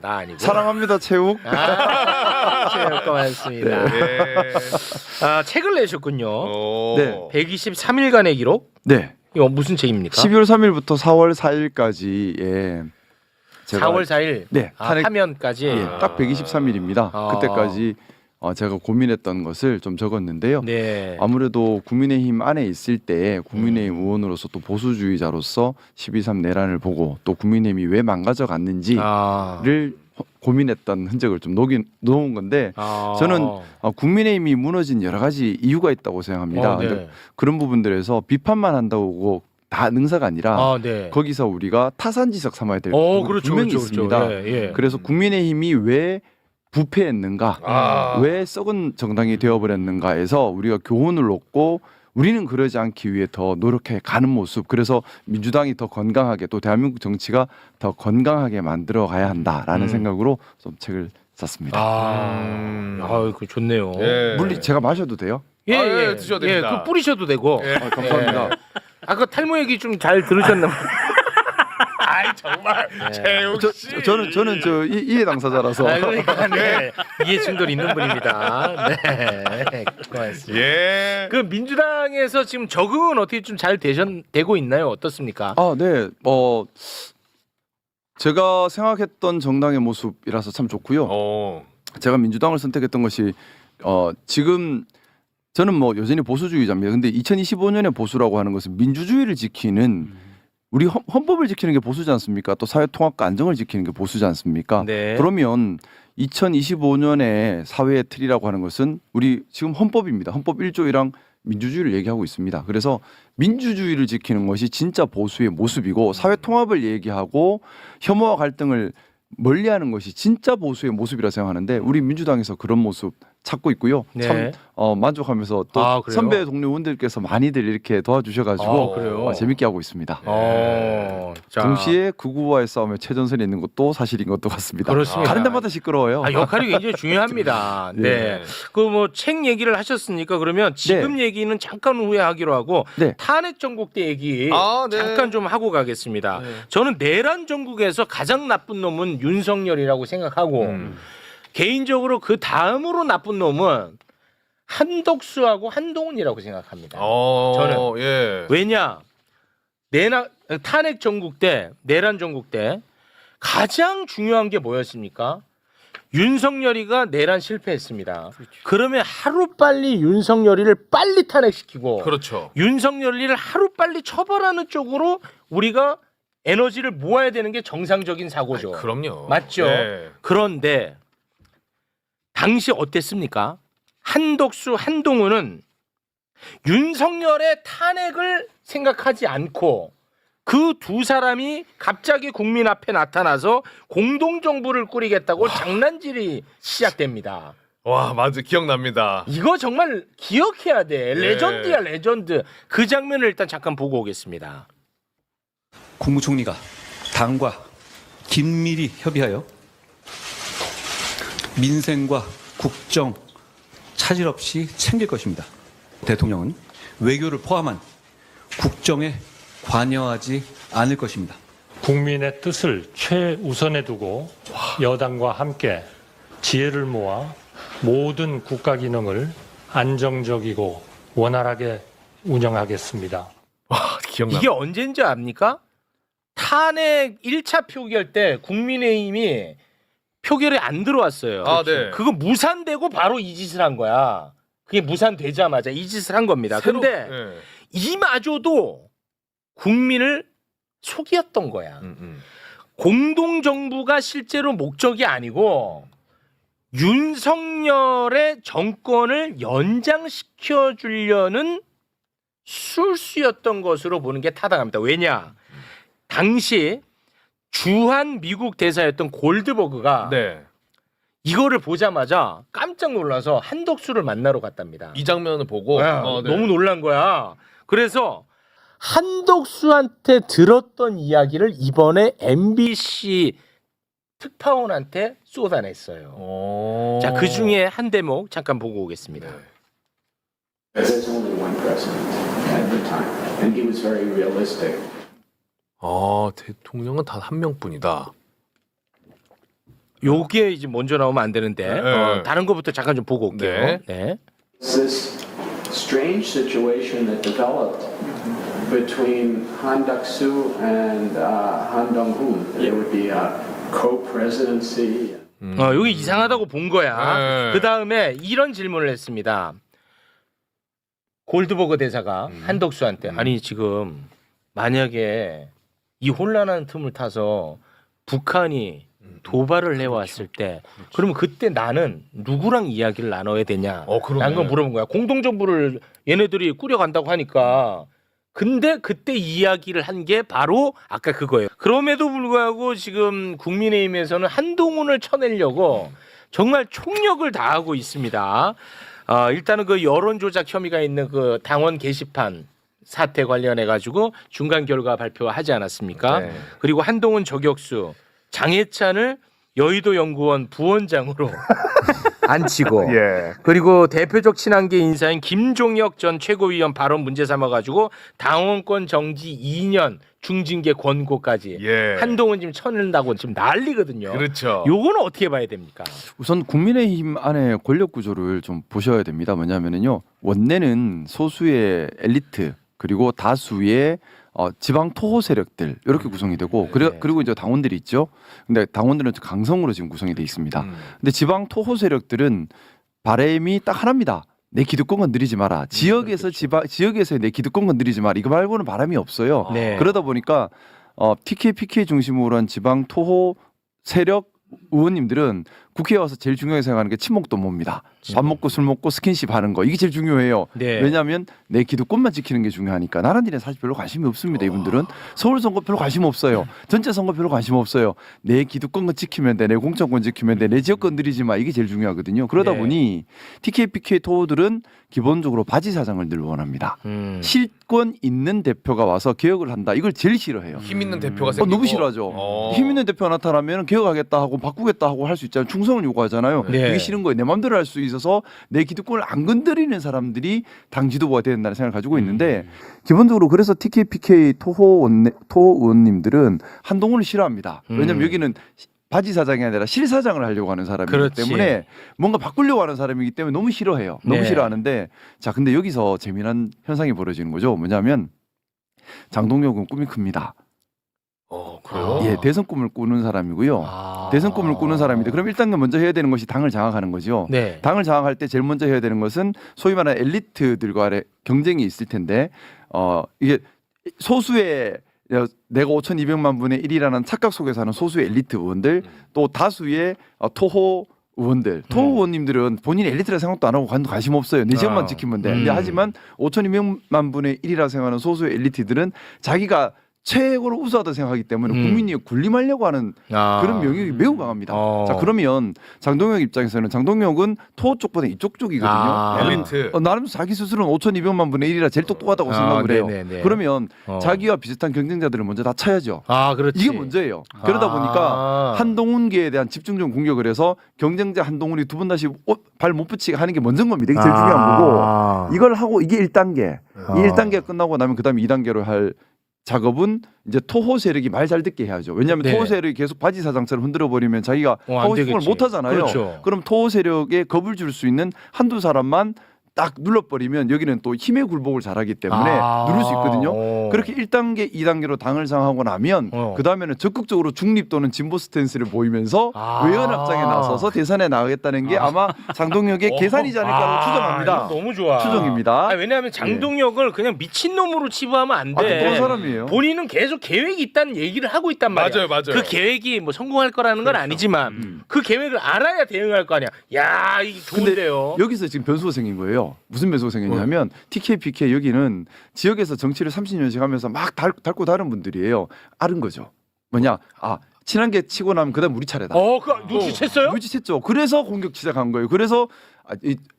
나 아니고. 사랑합니다 체육. 체육 고맙습니다. 아, 책을 내셨군요. 네. 123일간의 기록. 네. 이거 무슨 책입니까? 12월 3일부터 4월 4일까지 제가 4월 4일. 네, 탄핵- 하면까지. 딱 123일입니다. 아. 그때까지 제가 고민했던 것을 좀 적었는데요. 네. 아무래도 국민의힘 안에 있을 때 국민의힘 의원으로서 또 보수주의자로서 12.3 내란을 보고 또 국민의힘이 왜 망가져갔는지를 고민했던 흔적을 좀 놓은 건데 저는 국민의힘이 무너진 여러 가지 이유가 있다고 생각합니다. 네. 근데 그런 부분들에서 비판만 한다고 다 능사가 아니라 네. 거기서 우리가 타산지석 삼아야 될 부분이 그렇죠, 분명히 그렇죠, 있습니다. 그렇죠. 예. 그래서 국민의힘이 왜 부패했는가, 왜 썩은 정당이 되어버렸는가에서 우리가 교훈을 얻고 우리는 그러지 않기 위해 더 노력해 가는 모습. 그래서 민주당이 더 건강하게 또 대한민국 정치가 더 건강하게 만들어 가야 한다라는 생각으로 좀 책을 썼습니다. 그 좋네요. 예. 물리 제가 마셔도 돼요? 예, 드셔도 됩니다. 그 뿌리셔도 되고. 감사합니다. 아까 탈모 얘기 좀 잘 들으셨나 봐요. 아이 정말 재욱 씨. 저는 저 이해 당사자라서. 그러니까 네. 이해 충돌 있는 분입니다. 네. 고맙습니다. 예. 그 민주당에서 지금 적응은 어떻게 좀 잘 되고 있나요? 어떻습니까? 네. 제가 생각했던 정당의 모습이라서 참 좋고요. 제가 민주당을 선택했던 것이 지금 저는 뭐 여전히 보수주의자입니다. 근데 2025년의 보수라고 하는 것은 민주주의를 지키는 우리 헌법을 지키는 게 보수지 않습니까? 또 사회 통합과 안정을 지키는 게 보수지 않습니까? 네. 그러면 2025년의 사회의 틀이라고 하는 것은 우리 지금 헌법입니다. 헌법 1조 1항 민주주의를 얘기하고 있습니다. 그래서 민주주의를 지키는 것이 진짜 보수의 모습이고 사회 통합을 얘기하고 혐오와 갈등을 멀리하는 것이 진짜 보수의 모습이라 생각하는데 우리 민주당에서 그런 모습 찾고 있고요. 네. 참 만족하면서 또 그래요? 선배 동료 의원들께서 많이들 이렇게 도와주셔가지고 그래요? 재밌게 하고 있습니다. 자. 동시에 극우와의 싸움에 최전선에 있는 것도 사실인 것도 같습니다. 그렇습니다. 가는 데마다 시끄러워요. 역할이 굉장히 중요합니다. 네. 그 뭐 책 얘기를 하셨으니까 그러면 지금 얘기는 잠깐 후에 하기로 하고 네. 탄핵 전국대 얘기 네. 잠깐 좀 하고 가겠습니다. 저는 내란 전국에서 가장 나쁜 놈은 윤석열이라고 생각하고 개인적으로 그 다음으로 나쁜 놈은 한덕수하고 한동훈이라고 생각합니다. 저는 예. 왜냐 탄핵 전국 때 내란 전국 때 가장 중요한 게 뭐였습니까? 윤석열이가 내란 실패했습니다. 그러면 하루빨리 윤석열이를 빨리 탄핵시키고 그렇죠. 윤석열이를 하루빨리 처벌하는 쪽으로 우리가 에너지를 모아야 되는 게 정상적인 사고죠. 그럼요. 맞죠? 예. 그런데 당시 어땠습니까? 한덕수, 한동훈은 윤석열의 탄핵을 생각하지 않고 그 두 사람이 갑자기 국민 앞에 나타나서 공동정부를 꾸리겠다고 장난질이 시작됩니다. 와, 맞아. 기억납니다. 이거 정말 기억해야 돼. 예. 레전드야, 레전드. 그 장면을 일단 잠깐 보고 오겠습니다. 국무총리가 당과 긴밀히 협의하여 민생과 국정 차질 없이 챙길 것입니다. 대통령은 외교를 포함한 국정에 관여하지 않을 것입니다. 국민의 뜻을 최우선에 두고 여당과 함께 지혜를 모아 모든 국가 기능을 안정적이고 원활하게 운영하겠습니다. 와, 기억나. 이게 언제인지 압니까? 탄핵 1차 표결 때 국민의힘이 표결이 안 들어왔어요. 네. 그거 무산되고 바로 이 짓을 한 거야. 그게 무산되자마자 이 짓을 한 겁니다. 근데 예. 이마저도 국민을 속였던 거야. 공동정부가 실제로 목적이 아니고 윤석열의 정권을 연장시켜 주려는 술수였던 것으로 보는 게 타당합니다. 왜냐? 당시 주한 미국 대사였던 골드버그가 네. 이거를 보자마자 깜짝 놀라서 한덕수를 만나러 갔답니다. 이 장면을 보고 네, 너무 놀란 거야. 그래서 한덕수한테 들었던 이야기를 이번에 MBC 특파원한테 쏟아냈어요. 자, 그 중에 한 대목 잠깐 보고 오겠습니다. There's only one president at the time, and he was very realistic. 대통령은 단 한 명뿐이다. 요게 이제 먼저 나오면 안 되는데 네. 다른 거부터 잠깐 좀 보고 올게요. 네. 네. This strange situation that developed between Han Duck-soo and Han Dong-hoon. There would be a co-presidency. 여기 이상하다고 본 거야. 네. 그 다음에 이런 질문을 했습니다. 골드버그 대사가 한덕수한테 아니 지금 만약에 이 혼란한 틈을 타서 북한이 도발을 해왔을 때 그러면 그때 나는 누구랑 이야기를 나눠야 되냐 그러네. 라는 걸 물어본 거야. 공동정부를 얘네들이 꾸려간다고 하니까 근데 그때 이야기를 한 게 바로 아까 그거예요. 그럼에도 불구하고 지금 국민의힘에서는 한동훈을 쳐내려고 정말 총력을 다하고 있습니다. 일단은 그 여론조작 혐의가 있는 그 당원 게시판 사태 관련해 가지고 중간 결과 발표하지 않았습니까? 네. 그리고 한동훈 저격수 장해찬을 여의도 연구원 부원장으로 앉히고 예. 그리고 대표적 친한계 인사인 김종혁 전 최고위원 발언 문제 삼아 가지고 당원권 정지 2년 중징계 권고까지 예. 한동훈 지금 쳐낸다고 지금 난리거든요. 그렇죠. 요거는 어떻게 봐야 됩니까? 우선 국민의힘 안에 권력 구조를 좀 보셔야 됩니다. 뭐냐면요, 원내는 소수의 엘리트 그리고 다수의 지방 토호 세력들 이렇게 구성이 되고 그리고 이제 당원들이 있죠. 근데 당원들은 강성으로 지금 구성이 돼 있습니다. 근데 지방 토호 세력들은 바람이 딱 하나입니다. 내 기득권 건드리지 마라. 지역에서 지역에서 내 기득권 건드리지 마라. 이거 말고는 바람이 없어요. 네. 그러다 보니까 TK, PK 중심으로 한 지방 토호 세력 의원님들은 국회에 와서 제일 중요하게 생각하는 게 친목도 뭡니다. 밥 먹고 술 먹고 스킨십 하는 거 이게 제일 중요해요. 네. 왜냐하면 내 기득권만 지키는 게 중요하니까 나란 일에 사실 별로 관심이 없습니다. 이분들은 서울 선거 별로 관심 없어요. 전체 선거 별로 관심 없어요. 내 기득권만 지키면 돼, 내 공천권 지키면 돼, 내 지역 건드리지 마 이게 제일 중요하거든요. 그러다 네. 보니 TK, PK 토호들은 기본적으로 바지 사장을 늘 원합니다. 실권 있는 대표가 와서 개혁을 한다. 이걸 제일 싫어해요. 힘 있는 대표가 생기고. 너무 싫어하죠. 힘 있는 대표가 나타나면 개혁하겠다 하고 바꾸겠다 하고 할 수 있잖아요. 충성을 요구하잖아요. 네. 이게 싫은 거예요. 내 마음대로 할 수 있어서 내 기득권을 안 건드리는 사람들이 당 지도부가 돼야 된다는 생각을 가지고 있는데 기본적으로 그래서 TK, PK 토호 의원님들은 한동훈을 싫어합니다. 왜냐하면 여기는 바지 사장이 아니라 실사장을 하려고 하는 사람이기 그렇지. 때문에 뭔가 바꾸려고 하는 사람이기 때문에 너무 싫어해요. 너무 네. 싫어하는데 자 근데 여기서 재미난 현상이 벌어지는 거죠. 뭐냐면 장동혁은 꿈이 큽니다. 그래요? 예, 대선 꿈을 꾸는 사람이고요. 대선 꿈을 꾸는 사람인데 그럼 1단계 먼저 해야 되는 것이 당을 장악하는 거죠. 네. 당을 장악할 때 제일 먼저 해야 되는 것은 소위 말하는 엘리트들과의 경쟁이 있을 텐데 이게 소수의 내가 5,200만 분의 1이라는 착각 속에 사는 소수의 엘리트 의원들 또 다수의 토호 의원들, 토호 의원님들은 본인이 엘리트라 생각도 안 하고 관심 없어요. 내 지역만 지키면 돼. 근데 하지만 5,200만 분의 1이라 생각하는 소수의 엘리트들은 자기가 최고로 우수하다 생각하기 때문에 국민이 군림하려고 하는 그런 명령이 매우 강합니다. 자 그러면 장동혁 입장에서는 장동혁은 토호 쪽보다 이쪽 쪽이거든요. 엘리트. 나름 자기 스스로는 5,200만 분의 1이라 제일 똑똑하다고 생각을 해요. 네네네. 그러면 자기와 비슷한 경쟁자들을 먼저 다 쳐야죠. 그렇지. 이게 문제예요. 그러다 보니까 한동훈계에 대한 집중적 공격을 해서 경쟁자 한동훈이 두 번 다시 발 못 붙이게 하는 게 먼저인 겁니다. 이게 제일 중요한 거고 이걸 하고 이게 1단계. 이 1단계가 끝나고 나면 그다음에 2단계로 할 작업은 이제 토호 세력이 말 잘 듣게 해야죠. 왜냐하면 네. 토호 세력이 계속 바지 사장처럼 흔들어 버리면 자기가 안 하고 싶은 걸 되겠지. 못 하잖아요. 그렇죠. 그럼 토호 세력에 겁을 줄 수 있는 한두 사람만 딱 눌러버리면 여기는 또 힘의 굴복을 잘하기 때문에 누를 수 있거든요. 그렇게 1단계, 2단계로 당을 장하고 나면 그 다음에는 적극적으로 중립 또는 진보 스탠스를 보이면서 외연 합장에 나서서 대선에 나가겠다는 게 아마 장동혁의 계산이지 않을까 추정합니다. 이거 너무 좋아. 추정입니다. 왜냐하면 장동혁을 그냥 미친놈으로 치부하면 안 돼. 그런 사람이에요. 본인은 계속 계획이 있다는 얘기를 하고 있단 말이야. 맞아요. 그 계획이 뭐 성공할 거라는 건 아니지만 그 계획을 알아야 대응할 거 아니야. 야, 이게 좋은데요. 여기서 지금 변수가 생긴 거예요. 무슨 변수가 생겼냐면 TK, PK 여기는 지역에서 정치를 30년씩 하면서 막 닳고 다른 분들이에요. 아는 거죠. 뭐냐? 친한 게 치고 나면 그다음 우리 차례다. 그거 눈치챘어요? 눈치챘죠. 그래서 공격 시작한 거예요. 그래서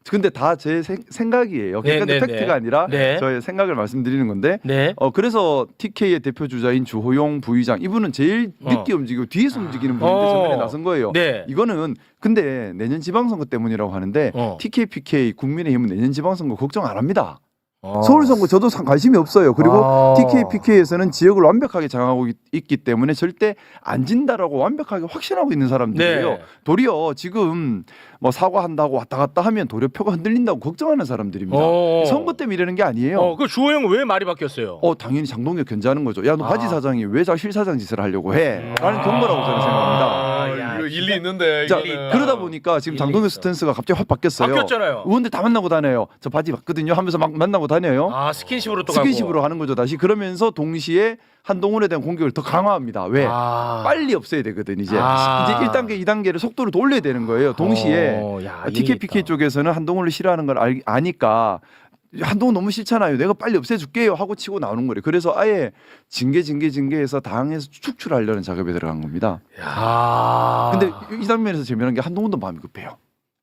근데 다 제 생각이에요. 그러니까 네, 팩트가 아니라 네. 저의 생각을 말씀드리는 건데 네. 그래서 TK의 대표 주자인 주호용 부의장 이분은 제일 늦게 움직이고 뒤에서 움직이는 분인데 전면에 나선 거예요. 네. 이거는 근데 내년 지방선거 때문이라고 하는데 TK, PK 국민의힘은 내년 지방선거 걱정 안 합니다. 서울 선거 저도 관심이 없어요. 그리고 아. TKPK에서는 지역을 완벽하게 장악하고 있기 때문에 절대 안 진다라고 완벽하게 확신하고 있는 사람들이에요. 네. 도리어 지금 뭐 사과한다고 왔다 갔다 하면 도리어 표가 흔들린다고 걱정하는 사람들입니다. 선거 때문에 이러는 게 아니에요. 그 주호영 왜 말이 바뀌었어요? 당연히 장동혁 견제하는 거죠. 야, 너 바지 사장이 왜 실사장 짓을 하려고 해? 라는 경고라고 저는 생각합니다. 야, 이거 일리 있는데. 자, 이거는. 그러다 보니까 지금 장동혁 스탠스가 갑자기 확 바뀌었어요. 바뀌었잖아요. 의원들 다 만나고 다녀요. 저 바지 봤거든요 하면서 막 만나고 다녀요. 스킨십으로 또 스킨십으로 하는 거죠. 다시 그러면서 동시에 한동훈에 대한 공격을 더 강화합니다. 왜? 빨리 없애야 되거든 이제. 이제 1단계, 2단계를 속도를 더 올려야 되는 거예요. 동시에 TKPK 쪽에서는 한동훈을 싫어하는 걸 아니까 한동훈 너무 싫잖아요. 내가 빨리 없애줄게요 하고 치고 나오는 거예요. 그래서 아예 징계해서 당에서 축출하려는 작업에 들어간 겁니다. 근데 이 장면에서 재미난 게 한동훈도 마음이 급해요.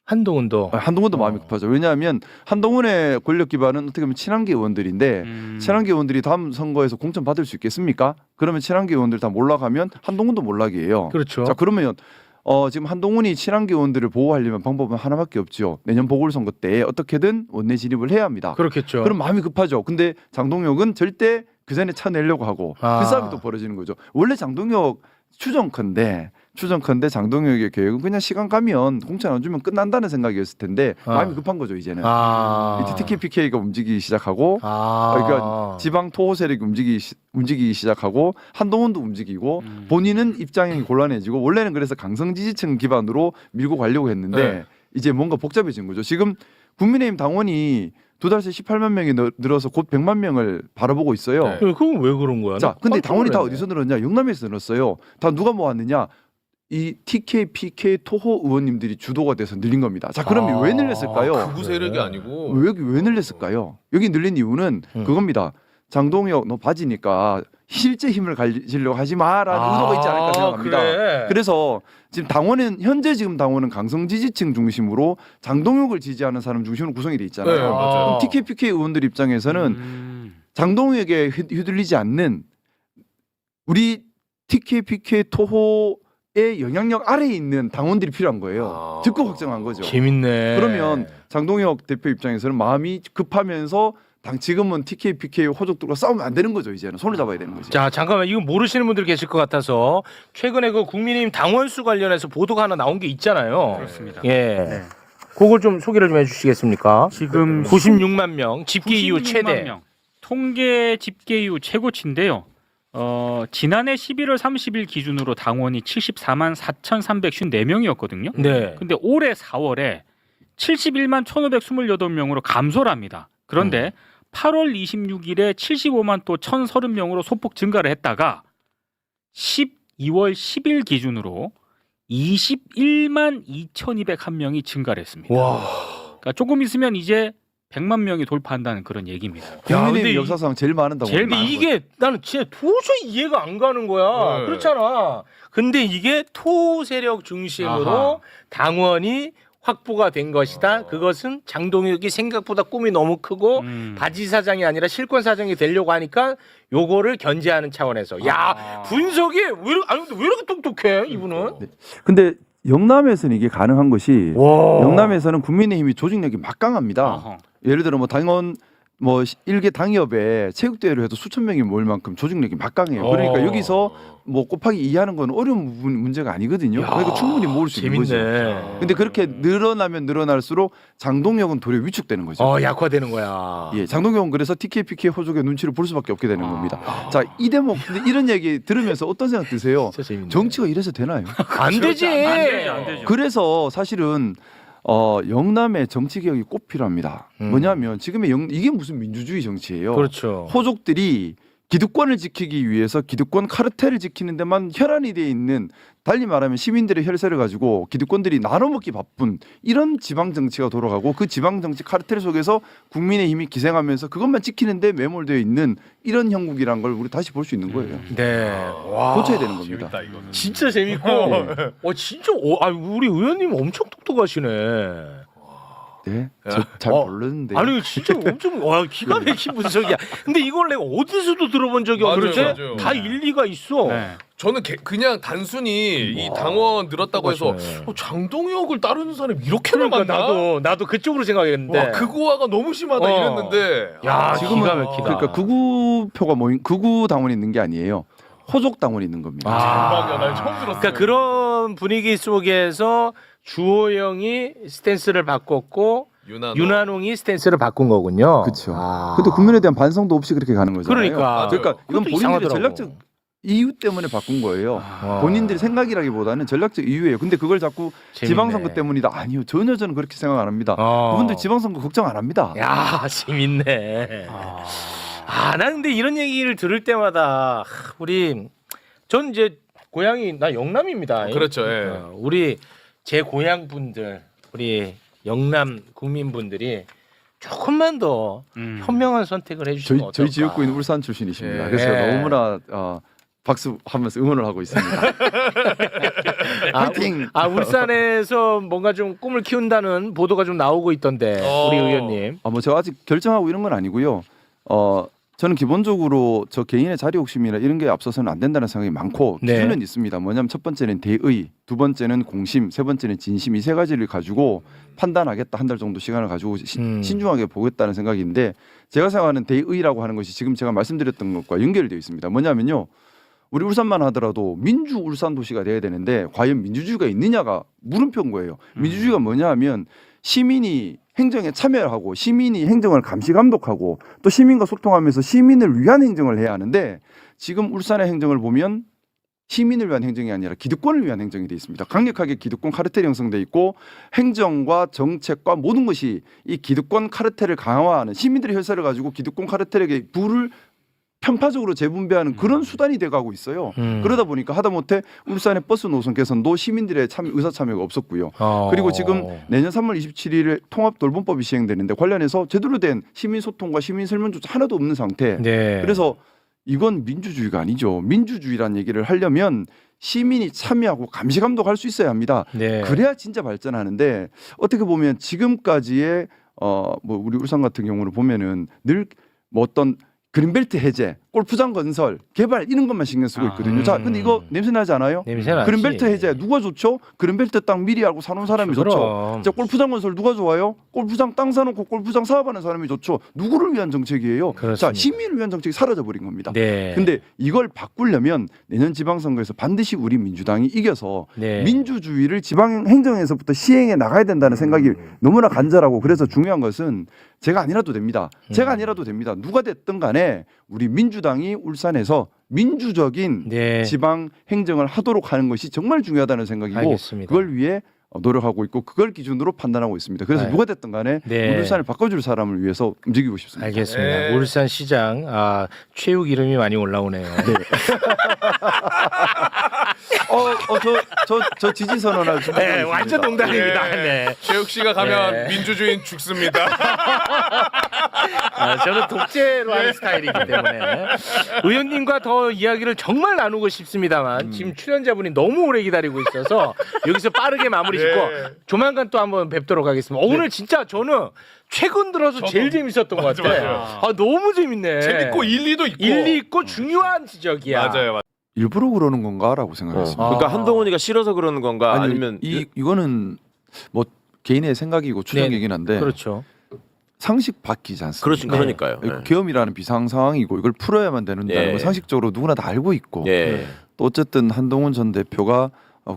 한동훈도 마음이 급하죠. 왜냐하면 한동훈의 권력 기반은 어떻게 보면 친한계 의원들인데 친한계 의원들이 다음 선거에서 공천 받을 수 있겠습니까? 그러면 친한계 의원들 다 몰락하면 한동훈도 몰락이에요. 그렇죠. 자, 그러면 지금 한동훈이 친한계 의원들을 보호하려면 방법은 하나밖에 없죠. 내년 보궐선거 때 어떻게든 원내 진입을 해야 합니다. 그렇겠죠. 그럼 마음이 급하죠. 근데 장동혁은 절대 그 전에 차내려고 하고 그 싸움이 또 벌어지는 거죠. 원래 장동혁 추정컨대 장동혁의 계획은 그냥 시간 가면 공천 안 주면 끝난다는 생각이었을 텐데 마음이 급한 거죠 이제는. 이제 TKPK가 움직이기 시작하고 그러니까 지방 토호 세력이 움직이기 시작하고 한동훈도 움직이고 본인은 입장이 곤란해지고 원래는 그래서 강성 지지층 기반으로 밀고 가려고 했는데 이제 뭔가 복잡해진 거죠. 지금 국민의힘 당원이 2달 새 18만 명이 늘어서 곧 100만 명을 바라보고 있어요. 그건 왜 그런 거야? 자, 근데 당원이 다 어디서 늘었냐? 영남에서 늘었어요. 다 누가 모았느냐? 이 TKPK 토호 의원님들이 주도가 돼서 늘린 겁니다. 자, 그럼 왜 늘렸을까요? 극우 세력이 아니고. 왜 늘렸을까요? 여기 늘린 이유는 그겁니다. 장동혁 너 바지니까 실제 힘을 가지려고 하지 마라는 의도가 있지 않을까 생각합니다. 그래. 그래서 지금 현재 당원은 강성 지지층 중심으로 장동혁을 지지하는 사람 중심으로 구성이 돼 있잖아요. 네, 맞아요. 그럼 TKPK 의원들 입장에서는 장동혁에게 휘둘리지 않는 우리 TKPK 토호의 영향력 아래에 있는 당원들이 필요한 거예요. 적극 확정한 거죠. 재밌네. 그러면 장동혁 대표 입장에서는 마음이 급하면서 지금은 TKPK 호족들과 싸우면 안 되는 거죠. 이제는 손을 잡아야 되는 거죠. 자, 잠깐만, 이거 모르시는 분들 계실 것 같아서 최근에 그 국민의힘 당원수 관련해서 보도가 하나 나온 게 있잖아요. 그렇습니다. 예. 그걸 좀 소개를 좀 해주시겠습니까? 지금 96만 명 집계 이후 96만 최대. 명. 통계 집계 이후 최고치인데요. 지난해 11월 30일 기준으로 당원이 74만 4,354명이었거든요. 네. 근데 올해 4월에 71만 1,528명으로 감소를 합니다. 그런데 8월 26일에 75만 또 1,030명으로 소폭 증가를 했다가 12월 10일 기준으로 21만 2,201명이 증가를 했습니다. 와. 그러니까 조금 있으면 이제 100만 명이 돌파한다는 그런 얘기입니다. 국민의힘 근데 역사상 제일 많은다고. 제일 근데 이게 나는 진짜 도저히 이해가 안 가는 거야. 네. 그렇잖아. 근데 이게 토 세력 중심으로 아하. 당원이 확보가 된 것이다. 그것은 장동혁이 생각보다 꿈이 너무 크고 바지 사장이 아니라 실권 사장이 되려고 하니까 요거를 견제하는 차원에서. 야, 분석이 왜 이렇게 똑똑해 이분은? 근데 영남에서는 이게 가능한 것이 영남에서는 국민의힘이 조직력이 막강합니다. 어허. 예를 들어 뭐 당원 뭐 일개 당협에 체육대회를 해도 수천 명이 모일 만큼 조직력이 막강해요. 그러니까 여기서 뭐 곱하기 2 하는 건 어려운 문제가 아니거든요. 그러니까 충분히 모을 수 있는 거죠. 재밌네. 근데 그렇게 늘어나면 늘어날수록 장동혁은 도리어 위축되는 거죠. 약화되는 거야. 예, 장동혁은 그래서 TKPK 호족의 눈치를 볼 수밖에 없게 되는 겁니다. 자, 이 대목 근데 이런 얘기 들으면서 어떤 생각 드세요? 진짜 재밌네. 정치가 이래서 되나요? 안 되지. 안 되죠. 그래서 사실은 영남의 정치 개혁이 꼭 필요합니다. 뭐냐면 지금의 이게 무슨 민주주의 정치예요. 그렇죠. 호족들이 기득권을 지키기 위해서 기득권 카르텔을 지키는 데만 혈안이 돼 있는, 달리 말하면 시민들의 혈세를 가지고 기득권들이 나눠먹기 바쁜 이런 지방 정치가 돌아가고, 그 지방 정치 카르텔 속에서 국민의 힘이 기생하면서 그것만 지키는데 매몰되어 있는 이런 형국이란 걸 우리 다시 볼 수 있는 거예요. 네. 와. 고쳐야 되는 겁니다. 재밌다 이거는. 진짜 재밌고. 진짜 우리 의원님 엄청 똑똑하시네. 네, 잘 모르는데. 아니 진짜 엄청 와 기가 막힌 분석이야. 근데 이걸 내가 어디서도 들어본 적이 맞아요, 없는데 맞아요. 다 일리가 있어. 네. 저는 그냥 단순히 이 당원 늘었다고 해서 맞아요. 장동혁을 따르는 사람이 이렇게나 그러니까 많나? 나도 그쪽으로 생각했는데. 와, 그거가 너무 심하다 이랬는데. 야, 지금은 기가 막히다. 그러니까 극우표가 모인 극우 당원이 있는 게 아니에요. 호족 당원이 있는 겁니다. 대박이야, 나 처음 들었어. 그러니까 그런 분위기 속에서 주호영이 스탠스를 바꿨고 윤한홍이 스탠스를 바꾼 거군요. 그렇죠. 아. 근데 국민에 대한 반성도 없이 그렇게 가는 거잖아요. 그러니까. 이건 그것도 본인들의 이상하더라고. 전략적 이유 때문에 바꾼 거예요. 본인들의 생각이라기보다는 전략적 이유예요. 근데 그걸 자꾸 재밌네. 지방선거 때문이다. 아니요. 전혀 저는 그렇게 생각 안 합니다. 그분들 지방선거 걱정 안 합니다. 야 재밌네. 나 근데 이런 얘기를 들을 때마다 전 이제 고향이 나 영남입니다. 그렇죠. 예. 우리 제 고향 분들, 우리 영남 국민분들이 조금만 더 현명한 선택을 해주시면 어떨까? 저희 지역구인 울산 출신이십니다. 예. 그래서 너무나 박수하면서 응원을 하고 있습니다. 파이팅! 울산에서 뭔가 좀 꿈을 키운다는 보도가 좀 나오고 있던데 우리 의원님. 뭐 제가 아직 결정하고 이런 건 아니고요. 저는 기본적으로 저 개인의 자리 욕심이나 이런 게 앞서서는 안 된다는 생각이 많고 네. 기준은 있습니다. 뭐냐면 첫 번째는 대의, 두 번째는 공심, 세 번째는 진심, 이 세 가지를 가지고 판단하겠다. 한 달 정도 시간을 가지고 신중하게 보겠다는 생각인데 제가 생각하는 대의라고 하는 것이 지금 제가 말씀드렸던 것과 연결되어 있습니다. 뭐냐면요. 우리 울산만 하더라도 민주 울산 도시가 돼야 되는데 과연 민주주의가 있느냐가 물음표인 거예요. 민주주의가 뭐냐 하면 시민이 행정에 참여하고 시민이 행정을 감시 감독하고 또 시민과 소통하면서 시민을 위한 행정을 해야 하는데 지금 울산의 행정을 보면 시민을 위한 행정이 아니라 기득권을 위한 행정이 되어 있습니다. 강력하게 기득권 카르텔이 형성돼 있고 행정과 정책과 모든 것이 이 기득권 카르텔을 강화하는 시민들의 혈세를 가지고 기득권 카르텔에게 부를 편파적으로 재분배하는 그런 수단이 돼가고 있어요. 그러다 보니까 하다못해 울산의 버스 노선 개선도 시민들의 의사 참여가 없었고요. 그리고 지금 내년 3월 27일에 통합 돌봄법이 시행되는데 관련해서 제대로 된 시민 소통과 시민 설문조차 하나도 없는 상태. 네. 그래서 이건 민주주의가 아니죠. 민주주의란 얘기를 하려면 시민이 참여하고 감시 감독할 수 있어야 합니다. 네. 그래야 진짜 발전하는데 어떻게 보면 지금까지의 뭐 우리 울산 같은 경우를 보면은 늘 뭐 어떤 그린벨트 해제, 골프장 건설, 개발 이런 것만 신경 쓰고 있거든요. 자, 근데 이거 냄새 나지 않아요? 냄새 나지. 그린벨트 해제 누가 좋죠? 그린벨트 땅 미리 알고 사는 사람이 좋죠. 그럼. 자, 골프장 건설 누가 좋아요? 골프장 땅 사놓고 골프장 사업하는 사람이 좋죠. 누구를 위한 정책이에요? 그렇습니다. 자, 시민을 위한 정책이 사라져 버린 겁니다. 네. 근데 이걸 바꾸려면 내년 지방선거에서 반드시 우리 민주당이 이겨서 네. 민주주의를 지방 행정에서부터 시행해 나가야 된다는 생각이 너무나 간절하고 그래서 중요한 것은 제가 아니라도 됩니다. 제가 아니라도 됩니다. 누가 됐든 간에 우리 민주당이 울산에서 민주적인 네. 지방 행정을 하도록 하는 것이 정말 중요하다는 생각이고 알겠습니다. 그걸 위해 노력하고 있고 그걸 기준으로 판단하고 있습니다. 그래서 네. 누가 됐든 간에 네. 우리 울산을 바꿔줄 사람을 위해서 움직이고 싶습니다. 알겠습니다. 네. 울산시장 최욱 이름이 많이 올라오네요. 저 지지 선언할 준비. 네, 완전 농담입니다. 예. 네. 최욱 씨가 가면 네. 민주주의는 죽습니다. 저는 독재로 하는 스타일이기 때문에 의원님과 더 이야기를 정말 나누고 싶습니다만 지금 출연자분이 너무 오래 기다리고 있어서 여기서 빠르게 마무리 짓고 조만간 또 한번 뵙도록 하겠습니다. 오늘 진짜 저는 최근 들어서 제일 재밌었던 것 같아요. 맞아요. 너무 재밌네. 재밌고 일리도 있고. 일리 있고 중요한 지적이야. 맞아요. 일부러 그러는 건가라고 생각했습니다. 그러니까 한동훈이가 싫어서 그러는 건가 아니, 아니면 이거는 뭐 개인의 생각이고 추정이긴 한데 그렇죠. 상식 바뀌지 않습니다. 그렇지 그러니까요. 네. 계엄이라는 비상 상황이고 이걸 풀어야만 된다는 예. 건 상식적으로 누구나 다 알고 있고 예. 또 어쨌든 한동훈 전 대표가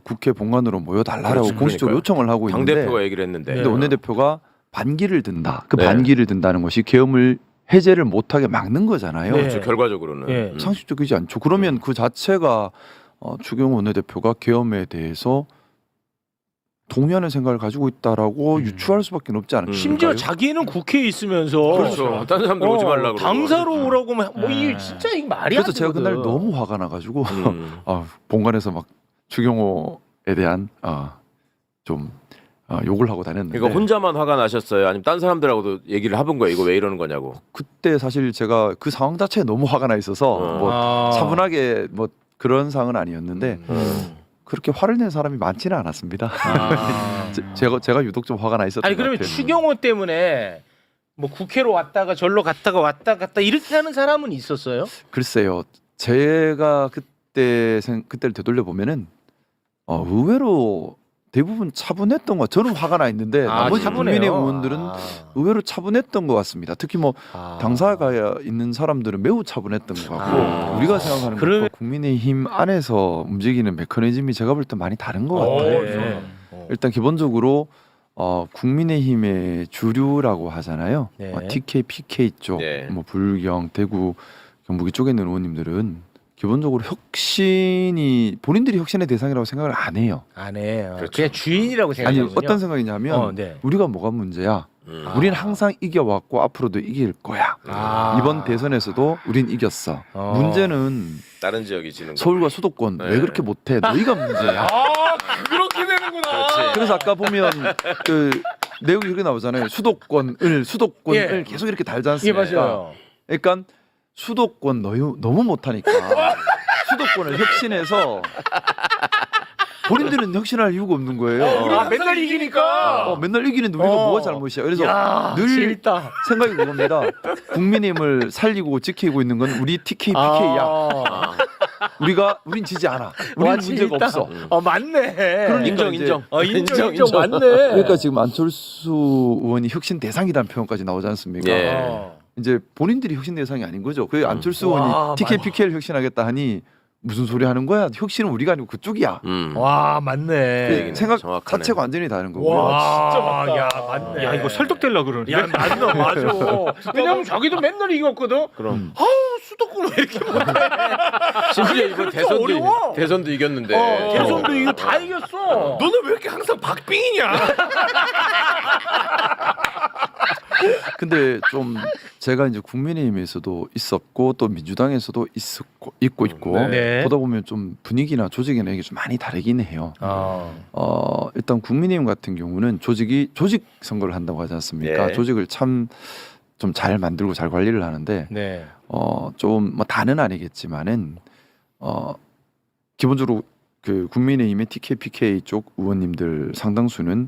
국회 본관으로 모여달라고 그렇죠. 공식적으로 그러니까요. 요청을 하고 당 있는데 대표가 얘기를 했는데. 근데 원내대표가 반기를 든다. 그 네. 반기를 든다는 것이 계엄을 해제를 못하게 막는 거잖아요. 네. 그렇죠. 결과적으로는. 예. 상식적이지 않죠. 그러면 그 자체가 추경호 원내대표가 계엄에 대해서 동의하는 생각을 가지고 있다라고 유추할 수밖에 없지 않을까요? 심지어 자기는 국회에 있으면서 그렇죠. 다른 사람들 오지 말라고. 당사로 오라고 뭐 이게 진짜 이게 말이 안 그래서 제가 되거든. 그날 너무 화가 나가지고 음. 본관에서 막 추경호에 대한 좀 욕을 하고 다녔는데 그러니까 혼자만 화가 나셨어요? 아니면 딴 사람들하고도 얘기를 해본 거예요? 이거 왜 이러는 거냐고. 그때 사실 제가 그 상황 자체에 너무 화가 나 있어서 뭐 차분하게 뭐 그런 상황은 아니었는데 그렇게 화를 낸 사람이 많지는 않았습니다. 아. 제가 유독 좀 화가 나 있었던 아니 것 그러면 같아요. 추경호 때문에 뭐 국회로 왔다가 절로 갔다가 왔다 갔다 이렇게 하는 사람은 있었어요? 글쎄요, 제가 그때를 되돌려 보면은 의외로 대부분 차분했던 것. 저는 화가 나 있는데 나머지 차분해요. 국민의 의원들은 의외로 차분했던 것 같습니다. 특히 뭐 당사가 있는 사람들은 매우 차분했던 것 같고 우리가 생각하는 것과 국민의힘 안에서 움직이는 메커니즘이 제가 볼 때 많이 다른 것 같아요. 네. 일단 기본적으로 국민의힘의 주류라고 하잖아요. 네. TK, PK 쪽, 네. 뭐 불경, 대구, 경북 이쪽에 있는 의원님들은 기본적으로 본인들이 혁신의 대상이라고 생각을 안 해요. 안 해요. 그렇죠. 그냥 주인이라고 아니 생각하는군요. 어떤 생각이냐면 네. 우리가 뭐가 문제야? 우리는 항상 이겨왔고 앞으로도 이길 거야. 아. 이번 대선에서도 우린 이겼어. 문제는 다른 지역이 지는 거. 서울과 수도권 네. 왜 그렇게 못해? 너희가 문제야. 그렇게 되는구나. 그렇지. 그래서 아까 보면 그 내용이 그렇게 나오잖아요. 수도권을 예. 계속 이렇게 달지 예, 않습니까? 맞아요. 그러니까 수도권 너무 못하니까 수도권을 혁신해서 본인들은 혁신할 이유가 없는 거예요. 맨날 이기니까. 맨날 이기는데 우리가 뭐가 잘못이야. 그래서 야, 늘 재밌다. 생각이 그겁니다. 국민의힘을 살리고 지키고 있는 건 우리 TK, PK야. 우린 지지 않아. 우리는 문제가 없어. 맞네. 그러니까 인정. 인정 맞네. 그러니까 지금 안철수 의원이 혁신 대상이라는 표현까지 나오지 않습니까? 예. 이제 본인들이 혁신 대상이 아닌 거죠. 그 안철수 와, 의원이 TK, PK를 혁신하겠다 하니 무슨 소리 하는 거야? 혁신은 우리가 아니고 그쪽이야. 와 맞네. 그 생각 정확하네. 자체가 완전히 다른 거고요. 와 진짜 맞다. 야 맞네. 야 이거 설득되려 그러는데. 야 맞나 맞아. 왜냐면 자기도 맨날 이겼거든. 그럼 아우 수도권 왜 이렇게 못해? 심지어 이번 그렇게 어려워? 대선도 이겼는데. 대선도 이거 다 이겼어. 너는 왜 이렇게 항상 박빙이냐? 근데 좀 제가 이제 국민의힘에서도 있었고 또 민주당에서도 있고 네. 보다 보면 좀 분위기나 조직이나 이게 좀 많이 다르긴 해요. 일단 국민의힘 같은 경우는 조직 선거를 한다고 하지 않습니까? 예. 조직을 참 좀 잘 만들고 잘 관리를 하는데 네. 좀 뭐 다는 아니겠지만은 기본적으로 그 국민의힘의 TK, PK 쪽 의원님들 상당수는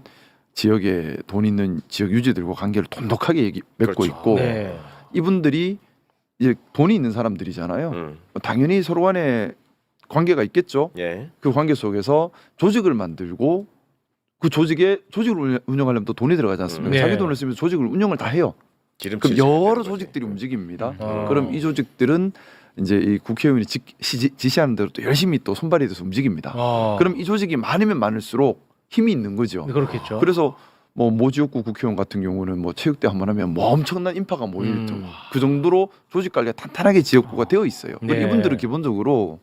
지역에 돈 있는 지역 유지들과 관계를 돈독하게 맺고 그렇죠. 있고 네. 이분들이 이제 돈이 있는 사람들이잖아요. 당연히 서로 간에 관계가 있겠죠. 예. 그 관계 속에서 조직을 만들고 그 조직을 운영하려면 또 돈이 들어가지 않습니까? 네. 자기 돈을 쓰면서 조직을 운영을 다 해요. 그럼 여러 조직들이 움직입니다. 그럼 이 조직들은 이제 이 국회의원이 지시하는 대로 또 열심히 또 손발이 돼서 움직입니다. 그럼 이 조직이 많으면 많을수록 힘이 있는 거죠. 그렇겠죠. 그래서 뭐 모지역구 국회의원 같은 경우는 뭐 체육대 한번 하면 뭐 엄청난 인파가 모일 정도 그 정도로 조직 관리가 탄탄하게 지역구가 되어 있어요. 네. 이분들은 기본적으로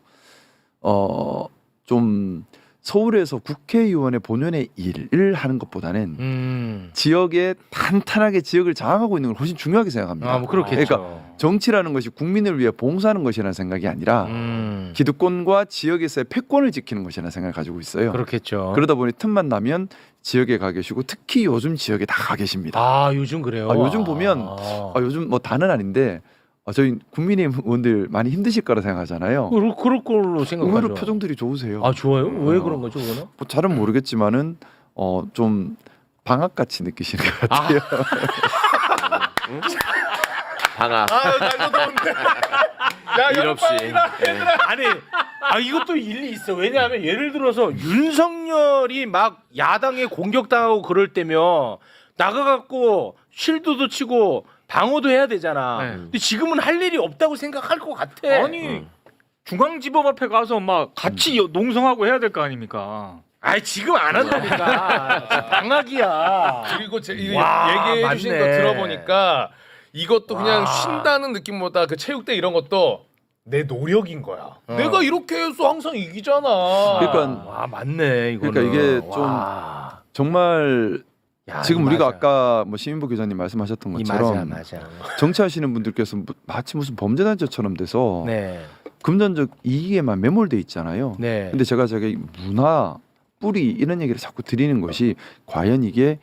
좀 서울에서 국회의원의 본연의 일을 하는 것보다는 지역에 탄탄하게 지역을 장악하고 있는 걸 훨씬 중요하게 생각합니다. 뭐 그렇겠죠. 그러니까 정치라는 것이 국민을 위해 봉사하는 것이라는 생각이 아니라 기득권과 지역에서의 패권을 지키는 것이라는 생각을 가지고 있어요. 그렇겠죠. 그러다 보니 틈만 나면 지역에 가 계시고 특히 요즘 지역에 다 가 계십니다. 요즘 그래요. 요즘 보면 요즘 뭐 다는 아닌데 저희 국민의힘 의원들 많이 힘드실 거라 생각하잖아요. 그럴 걸로 생각하죠. 의외로 표정들이 좋으세요. 좋아요? 왜 그런 거죠, 그거는? 뭐 잘은 모르겠지만은 좀 방학 같이 느끼시는 것 같아요. 방학. 날도 더운데. 야, 일 없이. 아니, 이것도 일리 있어. 왜냐하면 예를 들어서 윤석열이 막 야당에 공격당하고 그럴 때면 나가갖고 쉴드도 치고 방어도 해야 되잖아. 네. 근데 지금은 할 일이 없다고 생각할 것 같아. 아니 중앙지법 앞에 가서 막 같이 농성하고 해야 될 거 아닙니까? 지금 안 한다니까. 방학이야. 그리고 와, 얘기해 주신 거 맞네. 들어보니까 이것도 그냥 와. 쉰다는 느낌보다 그 체육대 이런 것도 내 노력인 거야. 내가 이렇게 해서 항상 이기잖아. 그러니까 맞네 이거는. 그러니까 이게 좀 와. 정말 지금 이 우리가 맞아. 아까 뭐 시민보 기자님 말씀하셨던 이 것처럼 맞아. 정치하시는 분들께서 마치 무슨 범죄단체처럼 돼서 네. 금전적 이익에만 매몰돼 있잖아요. 네. 근데 제가 문화 뿌리 이런 얘기를 자꾸 드리는 것이 과연 이게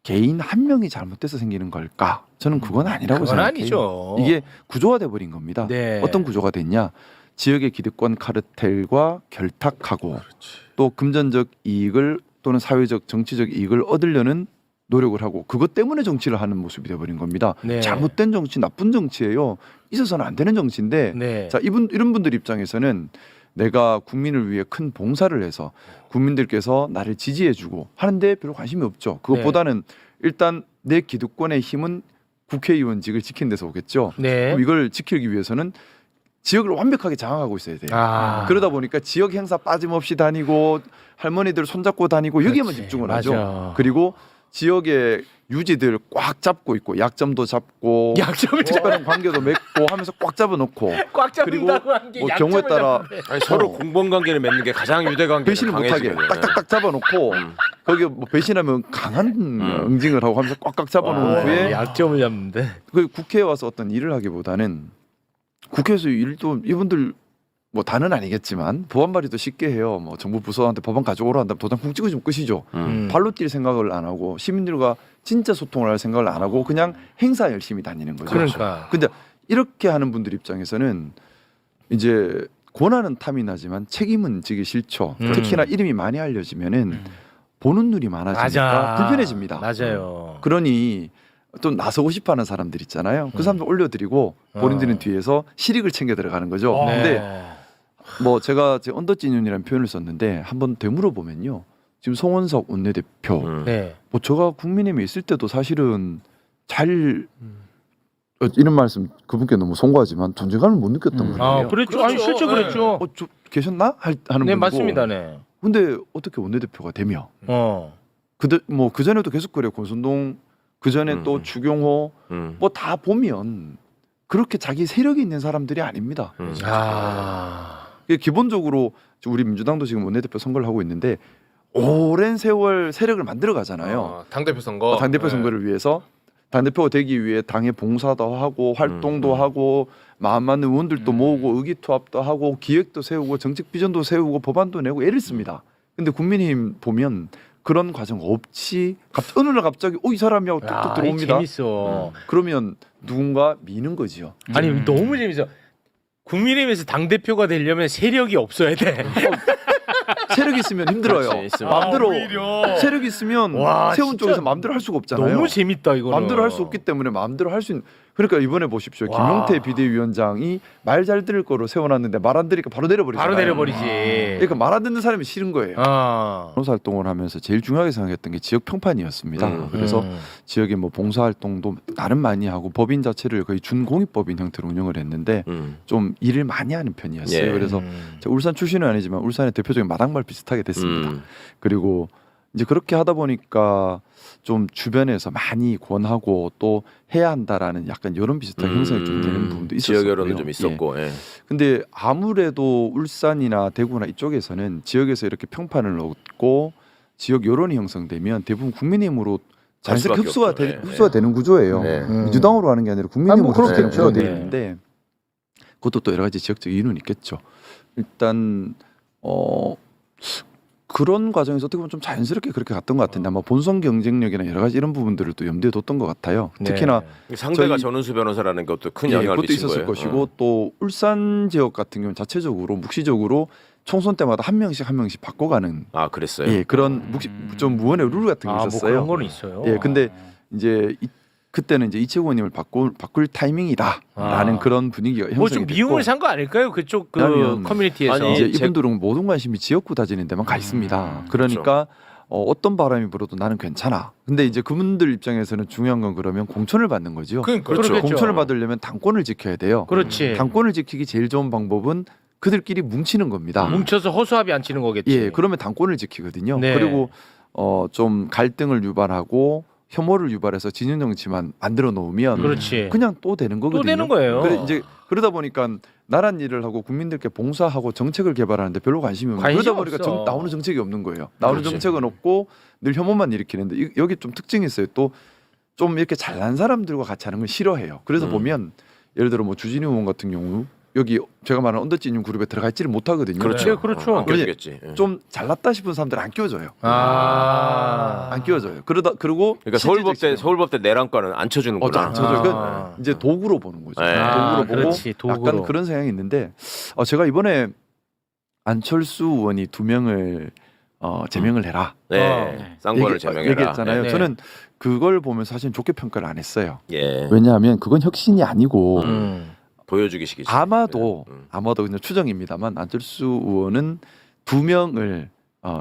개인 한 명이 잘못돼서 생기는 걸까? 저는 그건 아니라고 그건 생각해요. 아니죠. 이게 구조화돼 버린 겁니다. 네. 어떤 구조가 됐냐? 지역의 기득권 카르텔과 결탁하고 또 금전적 이익을 또는 사회적 정치적 이익을 얻으려는 노력을 하고 그것 때문에 정치를 하는 모습이 되어버린 겁니다. 네. 잘못된 정치, 나쁜 정치예요. 있어서는 안 되는 정치인데 네. 자 이런 분들 입장에서는 내가 국민을 위해 큰 봉사를 해서 국민들께서 나를 지지해주고 하는데 별로 관심이 없죠. 그것보다는 일단 내 기득권의 힘은 국회의원직을 지킨 데서 오겠죠. 네. 그럼 이걸 지키기 위해서는 지역을 완벽하게 장악하고 있어야 돼요. 아. 그러다 보니까 지역 행사 빠짐없이 다니고 할머니들 손잡고 다니고 여기에만 그렇지. 집중을 맞아. 하죠. 그리고 지역의 유지들 꽉 잡고 있고 약점도 잡고 약점을 특별한 관계도 맺고 하면서 꽉 잡아놓고 꽉 그리고 잡는다고 한게 뭐 경우에 따라 아니, 서로 공범 관계를 맺는 게 가장 유대 관계. 배신을 못하게 딱딱딱 잡아놓고 거기 뭐 배신하면 강한 응징을 하고 하면서 꽉꽉 잡아놓은 후에 약점을 잡는데. 그 국회에 와서 어떤 일을 하기보다는 국회에서 일도 이분들 뭐 다는 아니겠지만 법안 발의도 쉽게 해요. 뭐 정부 부서한테 법안 가져오라 한다면 도장 쿵 찍어주면 끝이죠. 발로 뛸 생각을 안 하고 시민들과 진짜 소통을 할 생각을 안 하고 그냥 행사 열심히 다니는 거죠. 그러니까. 근데 이렇게 하는 분들 입장에서는 이제 권한은 탐이 나지만 책임은 지기 싫죠. 특히나 이름이 많이 알려지면은 보는 눈이 많아지니까 맞아. 불편해집니다. 맞아요. 그러니 또 나서고 싶어하는 사람들 있잖아요. 그 사람들 올려드리고 본인들은 뒤에서 실익을 챙겨 들어가는 거죠. 근데 네. 뭐 제가 제 언더진윤이라는 표현을 썼는데 한번 되물어 보면요. 지금 송원석 원내대표, 네. 뭐 제가 국민의힘에 있을 때도 사실은 잘 이런 말씀 그분께 너무 송구하지만 존재감을 못 느꼈던 거예요. 아, 그랬죠. 아니 실제 그랬죠. 계셨나? 하는 네, 분이고. 맞습니다. 네. 근데 어떻게 원내대표가 되며 그 전에도 계속 그래요. 권순동 그 전에 또 추경호 뭐 다 보면 그렇게 자기 세력이 있는 사람들이 아닙니다. 아. 기본적으로 우리 민주당도 지금 원내대표 선거를 하고 있는데 오랜 세월 세력을 만들어 가잖아요. 당대표 선거. 당대표 선거를 위해서 당대표가 되기 위해 당의 봉사도 하고 활동도 하고 마음 맞는 의원들도 모으고 의기투합도 하고 기획도 세우고 정책 비전도 세우고 법안도 내고 애를 씁니다. 근데 국민의힘 보면 그런 과정 없이 어느 날 갑자기 이 사람이 하고 뚝뚝 들어옵니다. 재밌어. 그러면 누군가 미는 거지요. 아니 너무 재밌어. 국민의힘에서 당 대표가 되려면 세력이 없어야 돼. 세력이 있으면 힘들어요. 그렇지, 있으면. 마음대로 오히려. 세력이 있으면 와, 세운 진짜 쪽에서 마음대로 할 수가 없잖아요. 너무 재밌다 이거는. 마음대로 할 수 없기 때문에 마음대로 할 수 있는. 그러니까 이번에 보십시오. 와. 김용태 비대위원장이 말 잘 들을 거로 세워놨는데 말 안 들으니까 바로 내려버리잖아요. 바로 내려버리지. 그러니까 말 안 듣는 사람이 싫은 거예요. 변호사 활동을 하면서 제일 중요하게 생각했던 게 지역 평판이었습니다. 그래서 지역에 뭐 봉사 활동도 나름 많이 하고 법인 자체를 거의 준공익법인 형태로 운영을 했는데 좀 일을 많이 하는 편이었어요. 예. 그래서 제가 울산 출신은 아니지만 울산의 대표적인 마당발 비슷하게 됐습니다. 그리고 이제 그렇게 하다 보니까 좀 주변에서 많이 권하고 또 해야 한다라는 약간 여론 비슷한 형성이 좀 되는 부분도 있었고요. 지역 여론은 좀 있었고. 예. 근데 아무래도 울산이나 대구나 이쪽에서는 지역에서 이렇게 평판을 얻고 지역 여론이 형성되면 대부분 국민의힘으로 자연스럽게 수밖에 흡수가, 없죠. 네. 흡수가 되는 구조예요. 네. 민주당으로 하는 게 아니라 국민의힘으로 뭐 그렇겠죠. 되어 네. 있는데 그것도 또 여러 가지 지역적 이유는 있겠죠. 일단 그런 과정에서 어떻게 보면 좀 자연스럽게 그렇게 갔던 것 같은데 아마 본선 경쟁력이나 여러 가지 이런 부분들을 또 염두에 뒀던 것 같아요. 특히나 상대가 저희- 전은수 변호사라는 것도 큰 예, 영향을 그것도 미친 있었을 거예요. 것이고 또 울산 지역 같은 경우는 자체적으로 묵시적으로 총선 때마다 한 명씩 바꿔가는 아 그랬어요. 예, 그런 좀 무언의 룰 같은 게 아, 뭐 있었어요. 그런 거는 있어요. 예, 근데 이제 그때는 이제 이채구 의원님을 바꿀 타이밍이다라는 그런 분위기가 형성이 뭐 좀 됐고 미움을 산 거 아닐까요? 그쪽 그 왜냐하면 커뮤니티에서. 아니, 이제 이분들은 모든 관심이 지역구 다지는 데만 가 있습니다. 그러니까 어떤 바람이 불어도 나는 괜찮아. 근데 이제 그분들 입장에서는 중요한 건 그러면 공천을 받는 거죠. 그러니까 그렇죠. 공천을 받으려면 당권을 지켜야 돼요. 그렇지. 당권을 지키기 제일 좋은 방법은 그들끼리 뭉치는 겁니다. 뭉쳐서 허수아비 안 치는 거겠지. 예, 그러면 당권을 지키거든요. 네. 그리고 좀 갈등을 유발하고 혐오를 유발해서 진영 정치만 만들어 놓으면 그렇지. 그냥 또 되는 거거든요. 또 되는 거예요. 이제 그러다 보니까 나란 일을 하고 국민들께 봉사하고 정책을 개발하는데 별로 관심이 없는 관심이 그러다 보니까 없어. 나오는 정책이 없는 거예요. 나오는 그렇지. 정책은 없고 늘 혐오만 일으키는데 여기 좀 특징이 있어요. 또 좀 이렇게 잘난 사람들과 같이 하는 걸 싫어해요. 그래서 보면 예를 들어 뭐 주진우 의원 같은 경우 여기 제가 말하는 언더진윤 그룹에 들어갈지를 못하거든요. 그렇죠. 네, 그렇죠. 안 껴주겠지. 예. 좀 잘났다 싶은 사람들 안 껴줘요. 아. 안 끼워져요. 그리고 그러니까 서울법대 내란과는 안 쳐주는구나. 안 쳐줘요. 아. 그 이제 도구로 보는 거죠. 네. 도구로 보고 그렇지, 도구로. 약간 그런 성향이 있는데 제가 이번에 안철수 의원이 2명을 제명을 해라. 네. 쌍권을 제명해라. 얘기했잖아요. 네. 저는 그걸 보면 사실 좋게 평가를 안 했어요. 예. 왜냐하면 그건 혁신이 아니고 보여주기식이지. 아마도 그냥 추정입니다만 안철수 의원은 2명을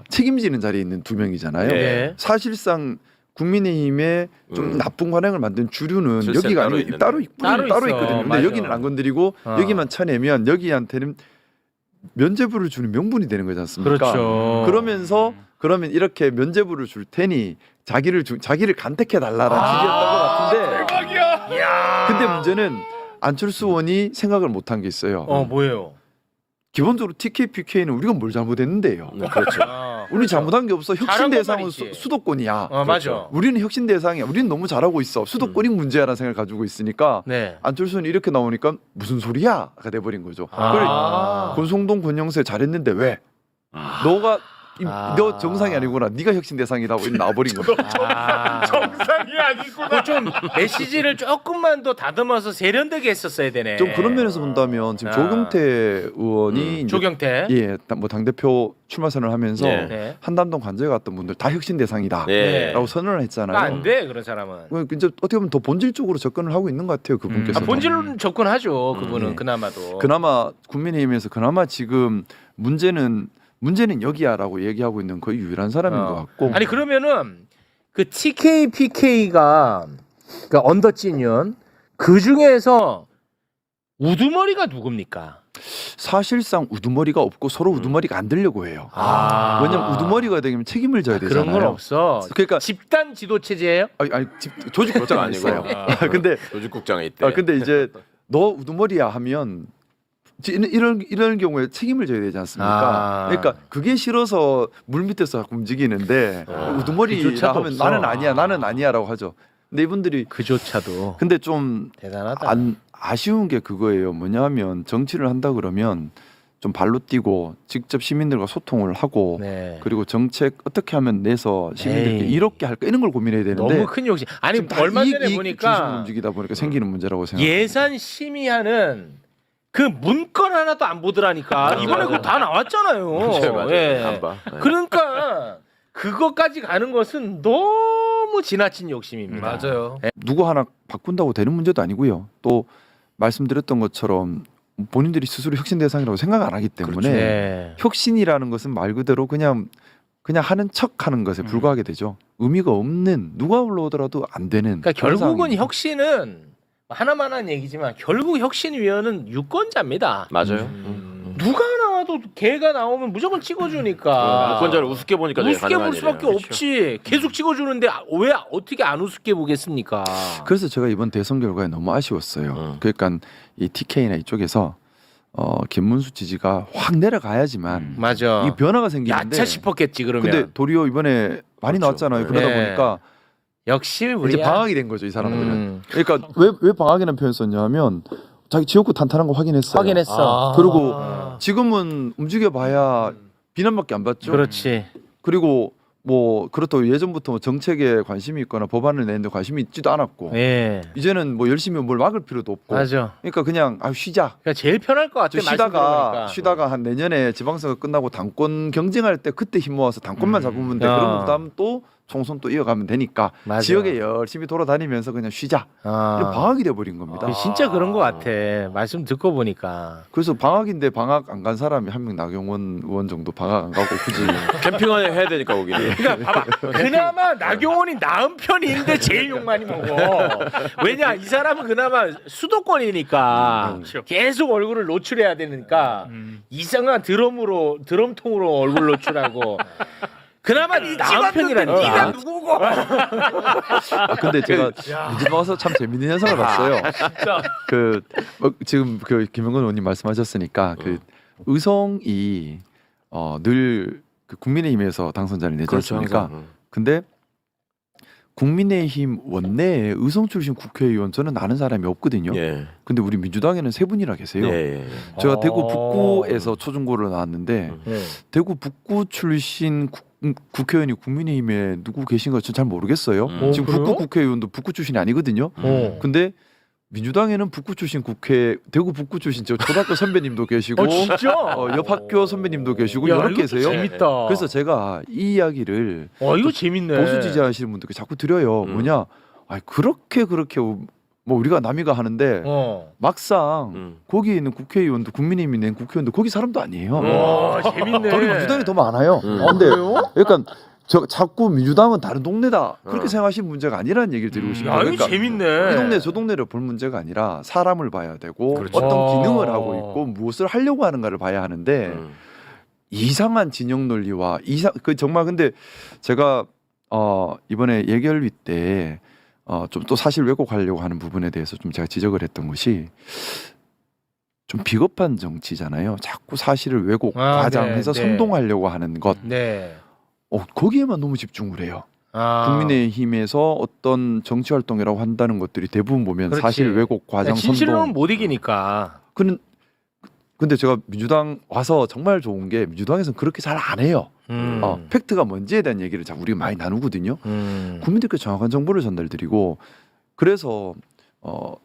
책임지는 자리에 있는 2명이잖아요. 네. 사실상 국민의힘에 좀 나쁜 관행을 만든 주류는 실세 여기가 따로 아니고 있는데. 따로 있어. 있거든요. 근데 맞아. 여기는 안 건드리고 여기만 쳐내면 여기한테는 면죄부를 주는 명분이 되는 거지 않습니까? 그렇죠. 그러면 이렇게 면죄부를 줄 테니 자기를 간택해 달라라는 취지였던 것 같은데. 대박이야. 근데 문제는 안철수 의원이 생각을 못한 게 있어요. 뭐예요? 기본적으로 TK, PK는 우리가 뭘 잘못했는데요. 그렇죠. 우리 잘못한 게 없어. 혁신 잘한 대상은 것만 있지. 수도권이야. 맞아. 우리는 혁신 대상이야. 우리는 너무 잘하고 있어. 수도권이 문제야라는 생각을 가지고 있으니까 네. 안철수는 이렇게 나오니까 무슨 소리야가 돼버린 거죠. 아. 권성동, 권영세 잘했는데 왜? 너 정상이 아니구나. 네가 혁신 대상이라고 나와버린 거죠. 정상이 아니구나. 좀 메시지를 조금만 더 다듬어서 세련되게 했었어야 되네. 좀 그런 면에서 본다면 지금 조경태 의원이 이제 조경태. 예, 뭐 당대표 출마 선언을 하면서 네. 네. 한담동 관저에 갔던 분들 다 혁신 대상이다라고 네. 선언을 했잖아요. 안 돼, 그런 사람은. 이제 어떻게 보면 더 본질적으로 접근을 하고 있는 것 같아요. 그분께서. 본질로 접근하죠. 그분은 네. 그나마도. 그나마 국민의힘에서 그나마 지금 문제는 여기야라고 얘기하고 있는 거의 유일한 사람인 것 같고. 아니 그러면은 그 TK, PK가 그러니까 언더찐윤 그 중에서 우두머리가 누굽니까? 사실상 우두머리가 없고 서로 우두머리가 안 되려고 해요. 왜냐면 우두머리가 되면 책임을 져야 되잖아요. 그런 건 없어. 그러니까 집단 지도 체제예요? 조직국장 아니고요. 근데 조직국장에 있대. 근데 이제 너 우두머리야 하면 이런 경우에 책임을 져야 되지 않습니까? 그러니까 그게 싫어서 물 밑에서 자꾸 움직이는데 우두머리라 그조차도 하면 없어. 나는 아니야라고 하죠. 근데 이분들이 그조차도 근데 좀 대단하다. 아쉬운 게 그거예요. 뭐냐면 정치를 한다 그러면 좀 발로 뛰고 직접 시민들과 소통을 하고 네. 그리고 정책 어떻게 하면 내서 시민들께 에이. 이롭게 할까 이런 걸 고민해야 되는데 너무 큰 욕심. 아니 지금 다 얼마 전에 이익 보니까 중심으로 움직이다 보니까 생기는 문제라고 생각합니다. 예산 심의하는 그 문건 하나도 안 보더라니까. 이번에 그거 다 나왔잖아요. 맞아요. 예. 안 봐. 네. 그러니까 그것까지 가는 것은 너무 지나친 욕심입니다. 맞아요. 누구 하나 바꾼다고 되는 문제도 아니고요. 또 말씀드렸던 것처럼 본인들이 스스로 혁신 대상이라고 생각 안 하기 때문에 네. 혁신이라는 것은 말 그대로 그냥 하는 척하는 것에 불과하게 되죠. 의미가 없는 누가 올라오더라도 안 되는. 그러니까 그런 결국은 상황입니다. 혁신은 하나만 한 얘기지만 결국 혁신위원은 유권자입니다. 맞아요. 누가 나와도 걔가 나오면 무조건 찍어주니까. 유권자를 우습게 보니까 되게 우습게 볼 가능한 수밖에 일이에요. 없지. 계속 찍어주는데 왜 어떻게 안 우습게 보겠습니까? 그래서 제가 이번 대선 결과에 너무 아쉬웠어요. 그러니까 이 TK나 이쪽에서 김문수 지지가 확 내려가야지만 맞아. 이 변화가 생기는데 야차 싶었겠지 그러면. 근데 도리어 이번에 많이 그렇죠. 나왔잖아요. 그러다 네. 보니까 역시 이제 우리야. 방학이 된 거죠, 이 사람들은. 음. 그러니까 왜 방학이라는 표현 썼냐면 자기 지역구 탄탄한 거 확인했어요. 확인했어. 그리고 지금은 움직여봐야 비난밖에 안 받죠. 그렇지. 그리고 뭐 그렇다고 예전부터 뭐 정책에 관심이 있거나 법안을 내는데 관심이 있지도 않았고 예. 이제는 뭐 열심히 뭘 막을 필요도 없고. 맞아. 그러니까 그냥 쉬자. 그러니까 제일 편할 것 같아. 쉬다가 한 내년에 지방선거 끝나고 당권 경쟁할 때 그때 힘 모아서 당권만 잡으면 돼. 그러면 그다음 또 총선 또 이어가면 되니까 맞아. 지역에 열심히 돌아다니면서 그냥 쉬자. 이런 방학이 돼버린 겁니다. 진짜 그런 것 같아. 말씀 듣고 보니까. 그래서 방학인데 방학 안 간 사람이 한 명 나경원 의원 정도 방학 안 가고 굳이 캠핑을 해야 되니까 거기는. 그러니까 봐봐. 그나마 나경원이 나은 편인데 제일 욕 많이 먹어. 왜냐 이 사람은 그나마 수도권이니까 계속 얼굴을 노출해야 되니까 이상한 드럼통으로 얼굴 노출하고. 그나마 나은 편이라니까. 네가 누구고? 근데 제가 이제 와서 참 재밌는 현상을 봤어요. 진짜. 지금 김영건 의원님 말씀하셨으니까 의성이 늘 국민의힘에서 당선자를 내지 그렇죠, 않습니까? 항상. 근데 국민의힘 원내에 의성 출신 국회의원 저는 아는 사람이 없거든요. 예. 근데 우리 민주당에는 세 분이나 계세요. 예. 제가 대구 북구에서 초중고를 나왔는데 네. 대구 북구 출신 국회의원이 국민의힘에 누구 계신 거 저는 잘 모르겠어요. 지금 그래요? 북구 국회의원도 북구 출신이 아니거든요. 근데 민주당에는 북구 출신 대구 북구 출신 저 초등학교 선배님도 계시고 진짜? 옆 학교 선배님도 계시고 야, 여러 이거 계세요. 재밌다. 그래서 제가 이 이야기를 이거 재밌네. 보수 지지하시는 분들께 자꾸 드려요. 뭐냐? 그렇게 뭐 우리가 남이가 하는데 막상 거기에 있는 국회의원도 국민의힘이 낸 국회의원도 거기 사람도 아니에요. 와, 재밌네. 거기 민주당이 더 많아요. 근데 약간 자꾸 민주당은 다른 동네다 그렇게 생각하시는 문제가 아니라는 얘기를 드리고 싶어요. 야, 이거 재밌네. 이 동네 저 동네를 볼 문제가 아니라 사람을 봐야 되고 그렇죠. 어떤 기능을 하고 있고 무엇을 하려고 하는가를 봐야 하는데 이상한 진영 논리와 정말 근데 제가 이번에 예결위 때 좀 또 사실 왜곡하려고 하는 부분에 대해서 좀 제가 지적을 했던 것이 좀 비겁한 정치잖아요. 자꾸 사실을 왜곡 과장해서 네. 선동하려고 하는 것. 네. 거기에만 너무 집중을 해요. 아. 국민의힘에서 어떤 정치 활동이라고 한다는 것들이 대부분 보면 그렇지. 사실 왜곡 과장 진실로는 선동. 못 이기니까. 근데 제가 민주당 와서 정말 좋은 게 민주당에서는 그렇게 잘 안 해요. 팩트가 뭔지에 대한 얘기를 자꾸 우리가 많이 나누거든요. 국민들께 정확한 정보를 전달드리고 그래서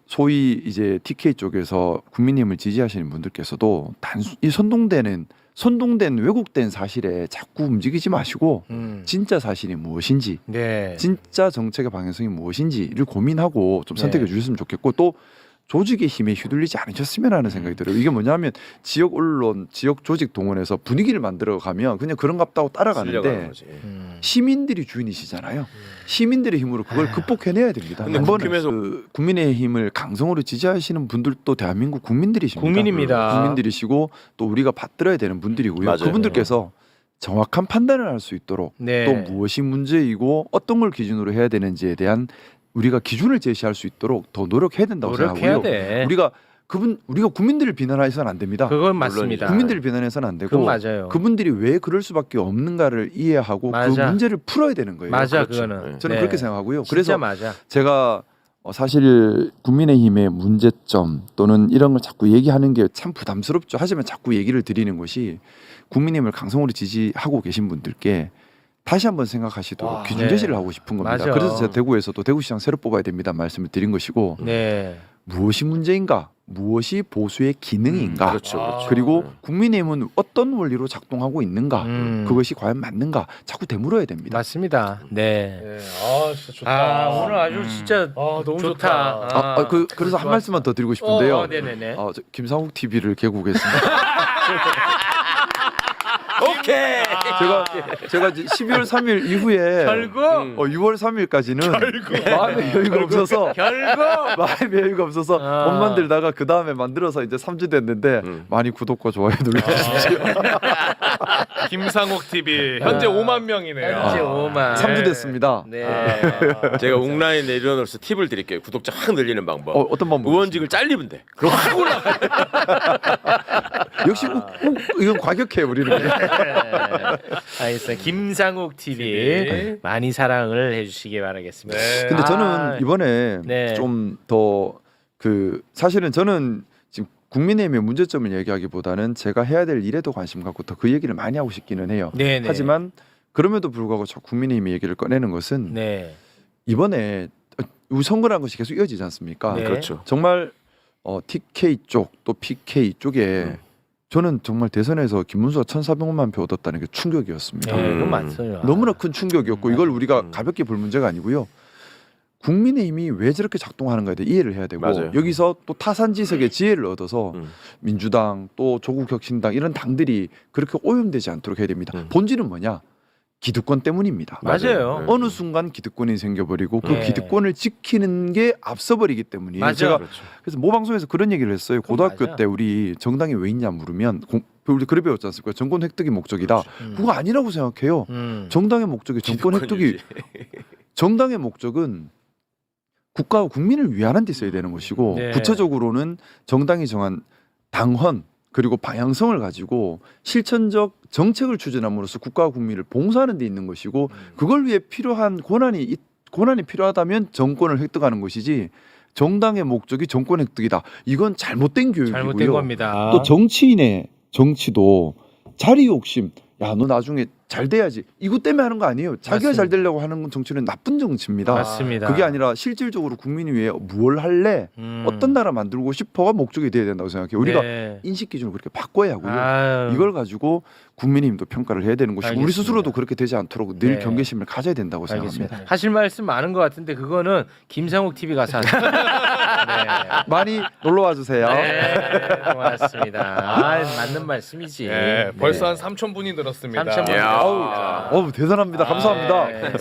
소위 이제 TK 쪽에서 국민의힘을 지지하시는 분들께서도 이 선동된 왜곡된 사실에 자꾸 움직이지 마시고 진짜 사실이 무엇인지 네. 진짜 정책의 방향성이 무엇인지를 고민하고 좀 선택해 주셨으면 좋겠고 또 조직의 힘에 휘둘리지 않으셨으면 하는 생각이 들어요. 이게 뭐냐면 지역 언론, 지역 조직 동원해서 분위기를 만들어 가면 그냥 그런갑다고 따라가는데 시민들이 주인이시잖아요. 시민들의 힘으로 그걸 극복해내야 됩니다. 근데 한 번은 국힘에서- 국민의힘을 강성으로 지지하시는 분들도 대한민국 국민들이십니다. 국민입니다. 국민들이시고 또 우리가 받들어야 되는 분들이고요. 맞아요. 그분들께서 정확한 판단을 할 수 있도록 네. 또 무엇이 문제이고 어떤 걸 기준으로 해야 되는지에 대한 우리가 기준을 제시할 수 있도록 더 노력해야 된다고 노력해야 생각하고요. 돼. 우리가 국민들을 비난해서는 안 됩니다. 그건 맞습니다. 국민들을 비난해서는 안 되고 그건 맞아요. 그분들이 왜 그럴 수밖에 없는가를 이해하고 그 맞아. 문제를 풀어야 되는 거예요. 맞아, 그렇죠. 그거는. 저는 네. 그렇게 생각하고요. 진짜 그래서 맞아. 제가 사실 국민의힘의 문제점 또는 이런 걸 자꾸 얘기하는 게 참 부담스럽죠. 하지만 자꾸 얘기를 드리는 것이 국민의힘을 강성으로 지지하고 계신 분들께 다시 한번 생각하시도록 기준 네. 제시를 하고 싶은 겁니다. 맞아. 그래서 제가 대구에서도 대구시장 새로 뽑아야 됩니다 말씀을 드린 것이고 네. 무엇이 문제인가, 무엇이 보수의 기능인가, 그렇죠. 그리고 국민의힘은 어떤 원리로 작동하고 있는가, 그것이 과연 맞는가 자꾸 되물어야 됩니다. 맞습니다. 네. 네. 진짜 좋다. 오늘 아주 진짜 너무 좋다. 좋다. 그래서 한 말씀만 더 드리고 싶은데요. 네네네. 저 김상욱 TV를 개국했습니다. 오케이. 제가 이제 12월 3일 이후에 결국 6월 3일까지는 마음의 여유가 없어서 마음의 여유가 없어서 못 만들다가 그 다음에 만들어서 이제 3주 됐는데 많이 구독과 좋아요 눌러주십시오. 김상옥 TV 현재 5만 명이네요. 현재 5만. 3주 됐습니다. 네. 제가 옥라인 내려놓으면서 팁을 드릴게요. 구독자 확 늘리는 방법. 어떤 방법? 의원직을 잘리면 돼. 그럼 확 올라가. 역시 이건 과격해요 우리는. 알겠습니다. 김상욱 TV 많이 사랑을 해주시기 바라겠습니다. 네. 근데 저는 이번에 네. 좀 더 사실은 저는 지금 국민의힘의 문제점을 얘기하기보다는 제가 해야 될 일에 더 관심 갖고 더 그 얘기를 많이 하고 싶기는 해요. 네네. 하지만 그럼에도 불구하고 저 국민의힘의 얘기를 꺼내는 것은 네. 이번에 선거라는 것이 계속 이어지지 않습니까? 네. 그렇죠. 정말 TK 쪽 또 PK 쪽에 저는 정말 대선에서 김문수가 1,400만 표 얻었다는 게 충격이었습니다. 네, 그건 맞어요. 너무나 큰 충격이었고 이걸 우리가 가볍게 볼 문제가 아니고요. 국민의힘이 왜 저렇게 작동하는가에 대해 이해를 해야 되고 맞아요. 여기서 또 타산지석의 지혜를 얻어서 민주당 또 조국혁신당 이런 당들이 그렇게 오염되지 않도록 해야 됩니다. 본질은 뭐냐? 기득권 때문입니다. 맞아요. 어느 순간 기득권이 생겨버리고 그 네. 기득권을 지키는 게 앞서버리기 때문이에요. 맞아요. 제가 그렇죠. 그래서 모 방송에서 그런 얘기를 했어요. 고등학교 맞아. 때 우리 정당이 왜 있냐 물으면 우리 그래 배웠지 않습니까? 정권 획득이 목적이다. 그거 아니라고 생각해요. 정당의 목적이 정권 획득이 정당의 목적은 국가와 국민을 위하는 데 있어야 되는 것이고 네. 구체적으로는 정당이 정한 당헌 그리고 방향성을 가지고 실천적 정책을 추진함으로써 국가와 국민을 봉사하는 데 있는 것이고 그걸 위해 필요한 권한이 권한이 필요하다면 정권을 획득하는 것이지 정당의 목적이 정권 획득이다. 이건 잘못된 교육이고요. 잘못된 겁니다. 또 정치인의 정치도 자리 욕심. 야, 너 나중에 잘 돼야지. 이것 때문에 하는 거 아니에요. 자기가 맞습니다. 잘 되려고 하는 건 정치는 나쁜 정치입니다. 맞습니다. 그게 아니라 실질적으로 국민을 위해 뭘 할래? 어떤 나라 만들고 싶어가 목적이 돼야 된다고 생각해요. 우리가 네. 인식 기준을 그렇게 바꿔야 하고요. 아유. 이걸 가지고 국민의힘도 평가를 해야 되는 것이고 우리 알겠습니다. 스스로도 그렇게 되지 않도록 늘 네. 경계심을 가져야 된다고 알겠습니다. 생각합니다. 하실 말씀 많은 것 같은데 그거는 김상욱 TV 가서 하세요. 네. 많이 놀러 와 주세요. 네, 고맙습니다. 아, 맞는 말씀이지. 네, 벌써 한 3,000분이 늘었습니다. 3,000분. 야. 어우, 대단합니다. 감사합니다. 네.